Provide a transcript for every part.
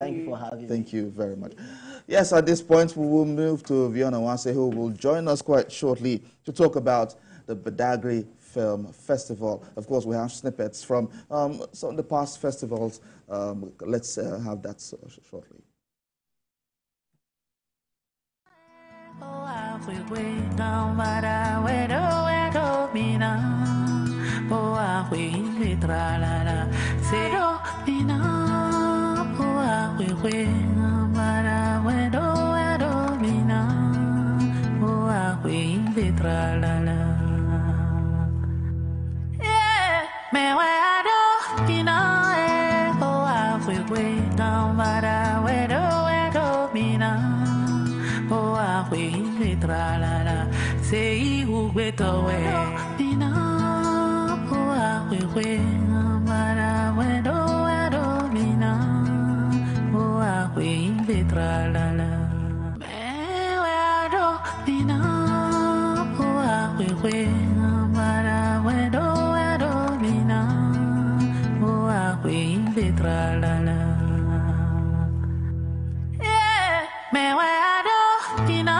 Thank you for having me. Thank you very much. Yes, at this point, we will move to Viona Wase, who will join us quite shortly to talk about the Badagry Film Festival. Of course, we have snippets from some of the past festivals. Let's have that shortly. Say who wait away. Mina, poa, we mara, we do, mina, poa, we betra la la. Me, we do, mina, poa, we mara, we do, mina, poa, we betra la la. Yeah, me, we do, mina.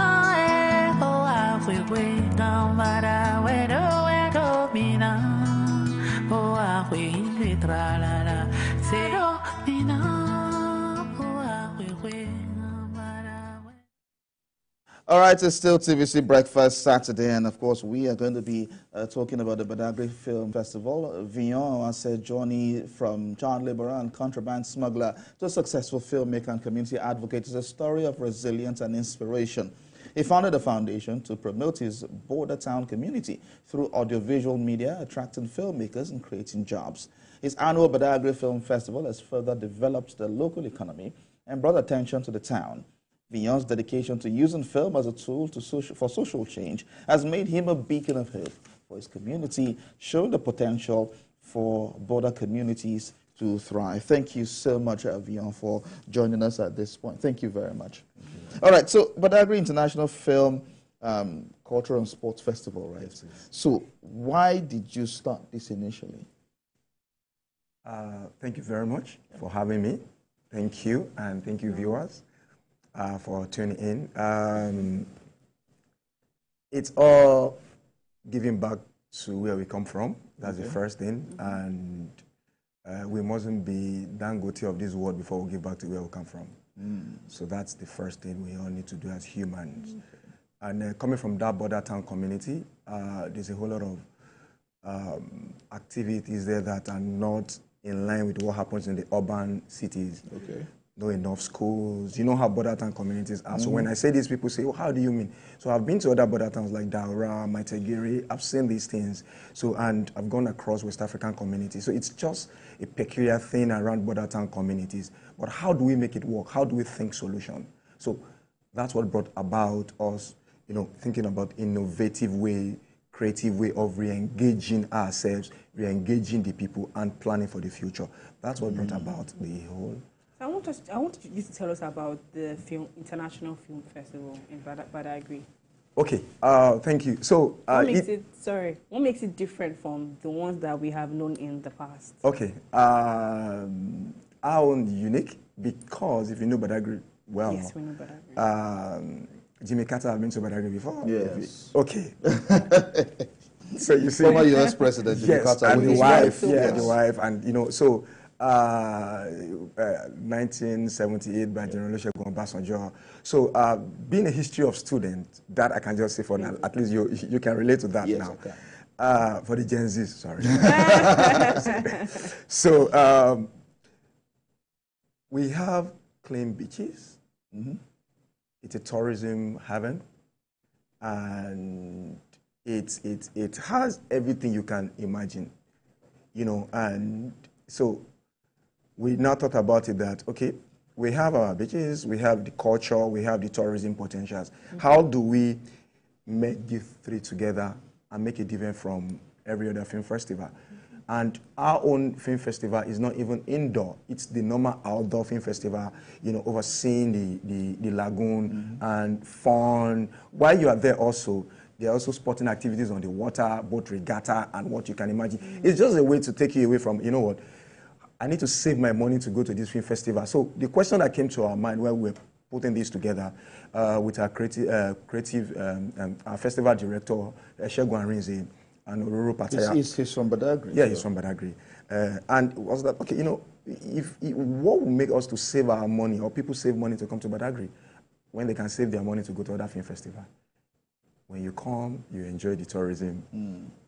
All right, it's still TVC Breakfast Saturday, and of course, we are going to be talking about the Badagry Film Festival. Vion, as a journey from child laborer and contraband smuggler to a successful filmmaker and community advocate is a story of resilience and inspiration. He founded a foundation to promote his border town community through audiovisual media, attracting filmmakers and creating jobs. His annual Badagry Film Festival has further developed the local economy and brought attention to the town. Vion's dedication to using film as a tool for social change has made him a beacon of hope for his community, showing the potential for border communities to thrive. Thank you so much, Vion, for joining us at this point. Thank you very much. All right, so Badagry International Film Cultural and Sports Festival, right? Yes. So why did you start this initially? Thank you very much for having me. Thank you, and thank you, viewers, for tuning in. It's all giving back to where we come from. That's the first thing, and we mustn't be Dangote of this world before we give back to where we come from. So that's the first thing we all need to do as humans. And coming from that border town community, there's a whole lot of activities there that are not in line with what happens in the urban cities. Okay. No enough schools. You know how border town communities are. So when I say this, people say, oh, how do you mean? So I've been to other border towns like Daura, Maitagiri. I've seen these things. So, and I've gone across West African communities. So it's just a peculiar thing around border town communities. But how do we make it work? How do we think solution? So that's what brought about us, you know, thinking about innovative way, creative way of re-engaging ourselves, re-engaging the people, and planning for the future. That's what brought about the whole. I want you to tell us about the International Film Festival in Badagry. Okay, thank you. So, what makes it different from the ones that we have known in the past? Okay, our own unique, because if you know Badagry well, yes, we know Badagry. Jimmy Carter have been to Badagry before. Yes. Okay. So you see, former U.S. President Jimmy Carter and with the his wife, wife. the wife, and you know, so 1978 by General Olusegun Obasanjo. So being a history of student, that I can just say for now, at least you can relate to that now. Okay. For the Gen Zs, sorry. So we have clean beaches. It's a tourism haven, and it has everything you can imagine, you know. And so we now thought about it that, okay, we have our beaches, we have the culture, we have the tourism potentials. How do we make these three together and make it different from every other film festival? And our own film festival is not even indoor. It's the normal outdoor film festival, you know, overseeing the lagoon and fun. While you are there also, there are also sporting activities on the water, boat regatta, and what you can imagine. It's just a way to take you away from, you know what, I need to save my money to go to this film festival. So the question that came to our mind when we were putting this together with our our festival director, Shegun Arinze, and Ororo Pataya. He's from Badagry. Yeah, he's from Badagry. And was that, okay, you know, what will make us to save our money, or people save money to come to Badagry, when they can save their money to go to other film festival? When you come, you enjoy the tourism,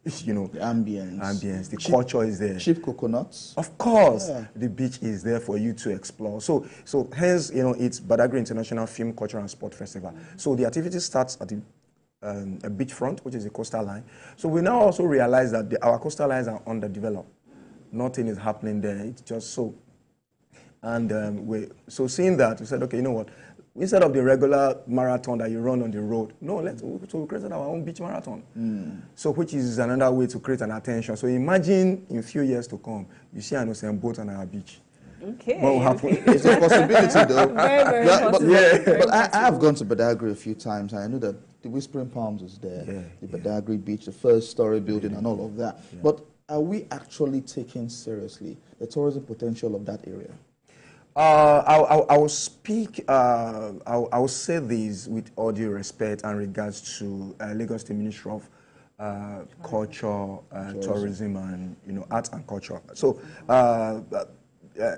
you know. The ambience. The culture is there. Cheap coconuts. Of course, yeah. The beach is there for you to explore. So hence, you know, it's Badagry International Film, Culture and Sport Festival. So the activity starts at the beachfront, which is the coastal line. So we now also realize that our coastal lines are underdeveloped. Nothing is happening there. It's just so. And so seeing that, we said, okay, you know what? Instead of the regular marathon that you run on the road, so we created our own beach marathon. So which is another way to create an attention. So imagine in a few years to come, you see an ocean boat on our beach. Okay. What will happen? It's a possibility, though. Very possible. But I have gone to Badagry a few times, and I know that the Whispering Palms is there, the Badagry Beach, the first-story building, and all of that. Yeah. But are we actually taking seriously the tourism potential of that area? I will speak, I will say this with all due respect and regards to Lagos State Ministry of Culture, Tourism, and, you know, Arts and Culture. So,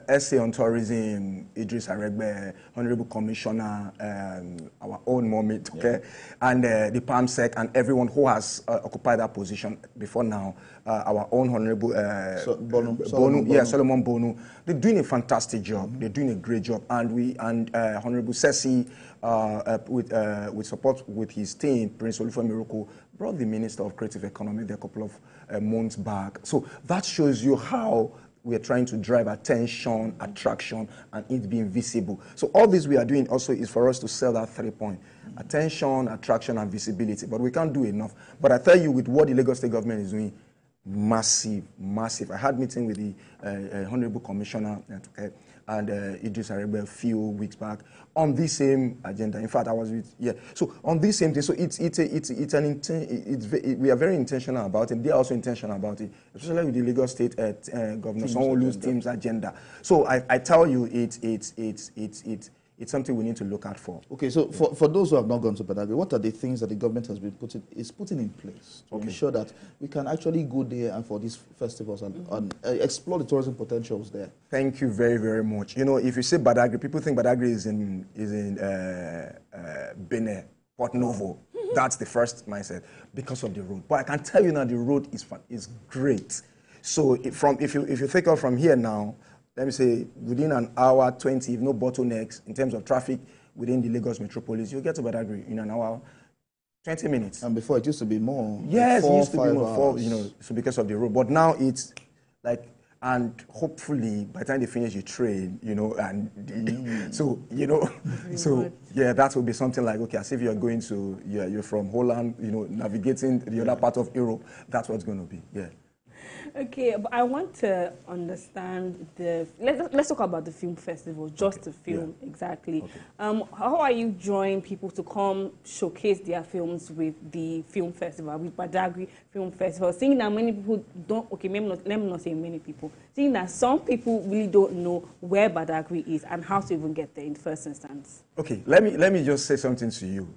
essay on tourism, Idris Aregbe, Honorable Commissioner, our own moment, okay, and the PAMSEC and everyone who has occupied that position before now, our own Honorable Solomon Bonu. They're doing a fantastic job. They're doing a great job, and Honorable Sesi, with support with his team, Prince Olufemi Miroko, brought the Minister of Creative Economy there a couple of months back. So that shows you how we are trying to drive attention, attraction, and it being visible. So all this we are doing also is for us to sell that 3 point. Attention, attraction, and visibility. But we can't do enough. But I tell you, with what the Lagos State government is doing, massive. I had a meeting with the Honorable Commissioner and Idris Aregbe a few weeks back on this same agenda. In fact, I was with, so on this same thing. So we are very intentional about it. They are also intentional about it, especially with the Lagos State Governor Sanwo-Olu's team's agenda. So I tell you, it's something we need to look out for. Okay, so for those who have not gone to Badagry, what are the things that the government has been putting in place to ensure that we can actually go there and for these festivals and explore the tourism potentials there? Thank you very, very much. You know, if you say Badagry, people think Badagry is in Benin, Port Novo. That's the first mindset because of the road. But I can tell you now, the road is great. So if you take off from here now, let me say within an hour 20, if no bottlenecks in terms of traffic within the Lagos metropolis, you'll get to Badagry in an hour, 20 minutes. And before it used to be more. Yes, like it used to be more, hours. you know, so because of the road. But now it's like, and hopefully by the time they finish the train, you know, and so, you know, so yeah, that will be something like, okay, as if you're going to, you're from Holland, you know, navigating the other part of Europe, that's what's going to be, yeah. Okay, but I want to understand let's talk about the film festival, just the film, exactly. Okay. How are you drawing people to come showcase their films with the film festival, with Badagry Film Festival? Seeing that many people don't, okay, let me not say many people, seeing that some people really don't know where Badagry is and how to even get there in the first instance. Okay, let me just say something to you.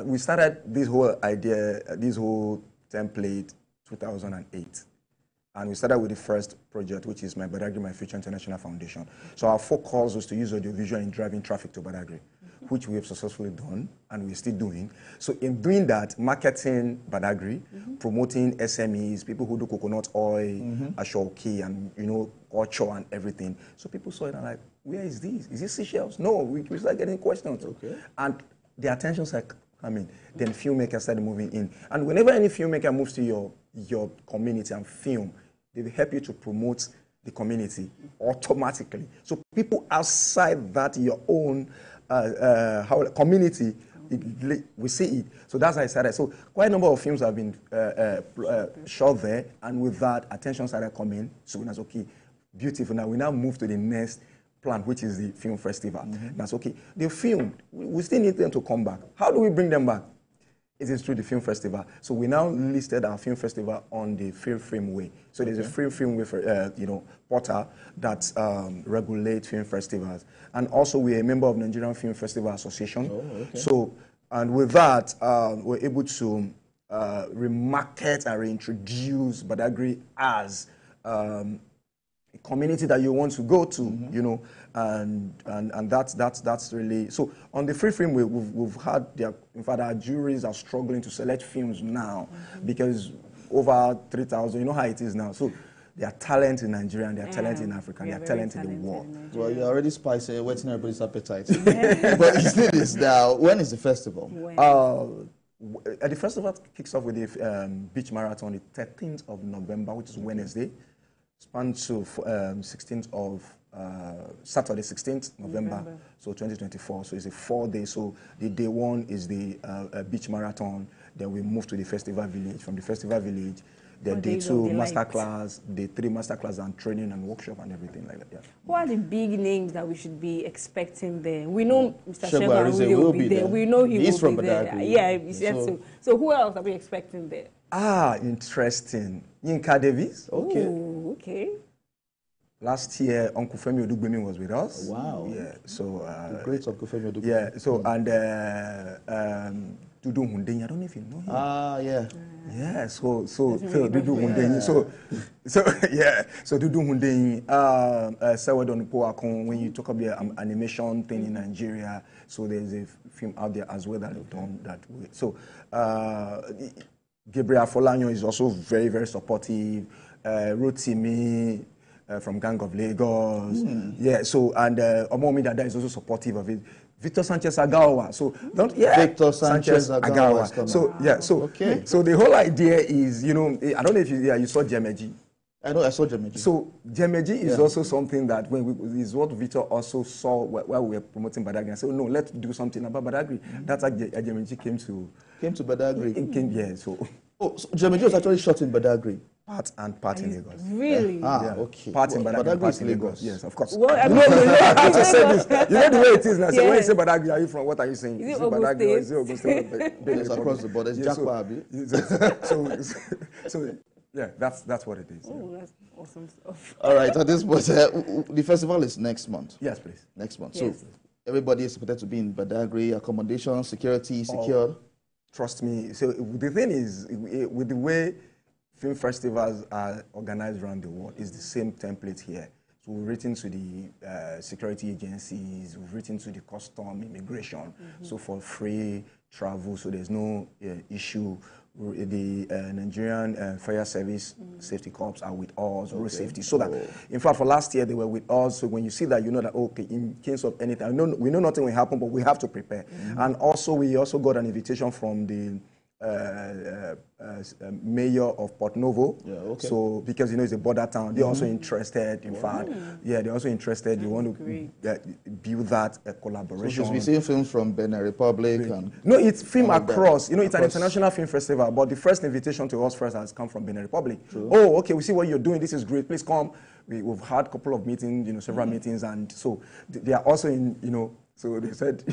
We started this whole idea, this whole template, 2008. And we started with the first project, which is My Badagry, My Future International Foundation. So our focus was to use audiovisual in driving traffic to Badagry, which we have successfully done, and we're still doing. So in doing that, marketing Badagry, promoting SMEs, people who do coconut oil, ashoki, and, you know, culture and everything. So people saw it and like, where is this? Is this Seychelles? No, we started getting questions. Okay. And the attention started coming. Then filmmakers started moving in. And whenever any filmmaker moves to your community and film, they will help you to promote the community automatically. So people outside that your own community, we see it. So that's how I started. So quite a number of films have been shot there, and with that, attention started coming. So that's okay, beautiful. Now we move to the next plan, which is the film festival. That's okay. The film, we still need them to come back. How do we bring them back? It is through the film festival. So we now listed our film festival on the Film Way. So there's a Film Way, portal that regulates film festivals. And also we're a member of Nigerian Film Festival Association. Oh, okay. So, and with that, we're able to remarket and reintroduce Badagry as a community that you want to go to, and that's really so. On the free film, we've had in fact our juries are struggling to select films now because over 3,000. You know how it is now. So there are talent in Nigeria, and there are talent in Africa, and there are talent in the world. Well, you're already spicing, whetting everybody's appetite. But you see this now. When is the festival? The festival kicks off with the beach marathon the 13th of November, which is Wednesday. Spans to 16th of Saturday, 16th November, so 2024. So it's a 4-day. So the day one is the beach marathon. Then we move to the festival village. From the festival village, the day 2 masterclass, day 3 masterclass and training and workshop and everything like that. Yeah. Who are the big names that we should be expecting there? We know Mr. Shegwa will be there. We know he will be there. Badagry. Yeah, so who else are we expecting there? Interesting. Yinka Davis. Okay. Ooh, okay. Last year, Uncle Femi Odugbemi was with us. Wow. Yeah. So the great Uncle Femi Odugbemi. yeah. So and Dudu Hundenyi. I don't know if you know him. Yeah. Yeah. So Dudu Hundenyi. So yeah. So Dudu Hundenyi. Sewedon Poakon. When you talk about animation thing in Nigeria, so there's a film out there as well that they've done that way. So Gabriel Folanyo is also very, very supportive. Rotimi from Gang of Lagos. Yeah, so, and Omomi Dada is also supportive of it. Victor Sanchez Agawa. So, Victor Sanchez Agawa. So, yeah, so, okay. So the whole idea is, I don't know if you saw Jemeji. I know, I saw Jemeji. So Jemeji is also something that is what Victor also saw while we were promoting Badagry. I said, no, let's do something about Badagry. That's how Jemeji came to Badagry. Yeah, so. Oh, so Jemeji was actually shot in Badagry. Part in Lagos. Really? Yeah. Okay. Part in Badagry, part in Lagos. Lagos. Yes, of course. Well, I You know the way it is now. So when you say Badagry, are you from? What are you saying? Is it Badagry Ogun or is it Ogun State? It's across the border. It's Jakwa. So yeah, that's what it is. Oh, that's awesome stuff. All right. At this point, the festival is next month. Yes, please. Next month. Yes. So everybody is expected to be in Badagry. Accommodation, security, secured. Trust me. So the thing is, with the way film festivals are organized around the world, it's the same template here. So we've written to the security agencies, we've written to the custom, immigration, so for free travel, so there's no issue. The Nigerian Fire Service Safety Corps are with us, road safety, so that, in fact, for last year, they were with us, so when you see that, you know that, okay, in case of anything, we know nothing will happen, but we have to prepare. And also, we also got an invitation from the mayor of Port Novo. Yeah, okay. So because it's a border town, they're also interested. In fact, they're also interested. They want to build that collaboration. So we're seeing films from Benin Republic and no, it's film across. It's an international film festival. But the first invitation to us first has come from Benin Republic. True. Oh, okay, we see what you're doing. This is great. Please come. We've had a couple of meetings, several meetings, and so they are also in, So they said,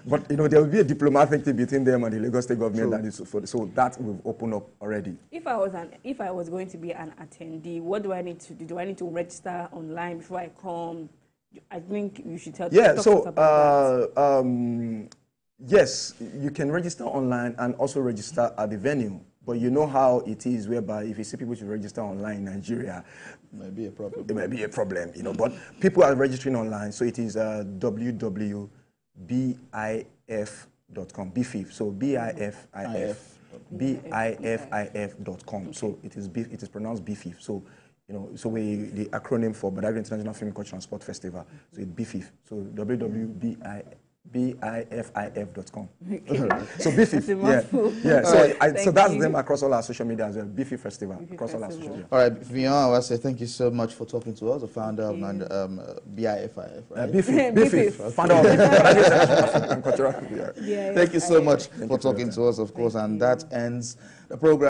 but there will be a diplomatic thing between them and the Lagos State government. That is so that we've opened up already. If I was going to be an attendee, what do I need to do? Do I need to register online before I come? I think you should tell. Yeah. Talk So us about that. yes, you can register online and also register at the venue. But you know how it is, whereby if you see people to register online in Nigeria, it might be a problem. It might be a problem, But people are registering online, so it is www.bif.com, BIFIF. So BIFIF.com. So it is pronounced BIFIF. So so the acronym for Badagry International Film Culture Transport Festival. So it's BIFIF. So www.bifif.com. So BIFIF, yeah. So that's them across all our social media as well. BIFIF Festival across all our social media. All right, Vion, I want to say thank you so much for talking to us, the founder of BIFIF, right? BIFIF, founder of Badagry Cultural. Thank you so much for talking to us, of course, and that ends the program.